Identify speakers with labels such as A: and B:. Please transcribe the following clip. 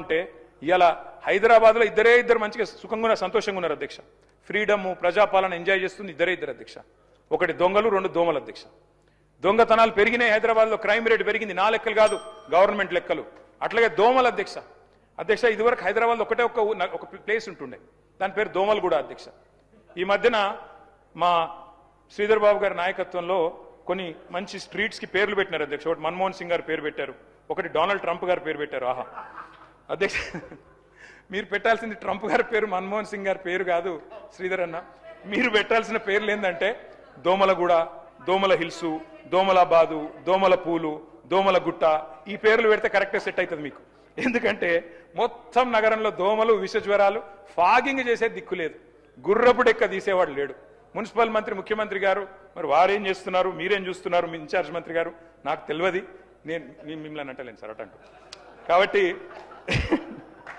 A: ఉంటే ఇలా హైదరాబాద్లో ఇద్దరు మంచిగా సుఖంగా సంతోషంగా ఉన్నారు అధ్యక్ష. ఫ్రీడమ్ ప్రజాపాలన ఎంజాయ్ చేస్తుంది ఇద్దరు అధ్యక్ష. ఒకటి దొంగలు, రెండు దోమలు అధ్యక్ష. దొంగతనాలు పెరిగినాయి హైదరాబాద్లో, క్రైమ్ రేట్ పెరిగింది. నా లెక్కలు కాదు, గవర్నమెంట్ లెక్కలు. అట్లాగే దోమలు అధ్యక్ష. ఇదివరకు హైదరాబాద్లో ఒకటే ఒక ప్లేస్ ఉంటుండే, దాని పేరు దోమలగూడ అధ్యక్ష. ఈ మధ్యన మా శ్రీధర్ బాబు గారి నాయకత్వంలో కొన్ని మంచి స్ట్రీట్స్కి పేర్లు పెట్టినారు అధ్యక్ష. ఒకటి మన్మోహన్ సింగ్ గారు పేరు పెట్టారు, ఒకటి డొనాల్డ్ ట్రంప్ గారు పేరు పెట్టారు. ఆహా అధ్యక్ష, మీరు పెట్టాల్సింది ట్రంప్ గారి పేరు, మన్మోహన్ సింగ్ గారి పేరు కాదు శ్రీధర్ అన్న. మీరు పెట్టాల్సిన పేర్లు ఏంటంటే దోమలగూడ, దోమల హిల్సు, దోమలాబాదు, దోమల పూలు, దోమల గుట్ట. ఈ పేర్లు పెడితే కరెక్ట్గా సెట్ అవుతుంది మీకు. ఎందుకంటే మొత్తం నగరంలో దోమలు, విషజ్వరాలు, ఫాగింగ్ చేసే దిక్కు లేదు, గుర్రపు డెక్క తీసేవాడు లేడు. మున్సిపల్ మంత్రి, ముఖ్యమంత్రి గారు మరి వారేం చేస్తున్నారు, మీరేం చూస్తున్నారు, మీ ఇన్ఛార్జ్ మంత్రి గారు నాకు తెలియదు. నేను మిమ్మల్ని అంటలేను సార్ అటంటూ. కాబట్టి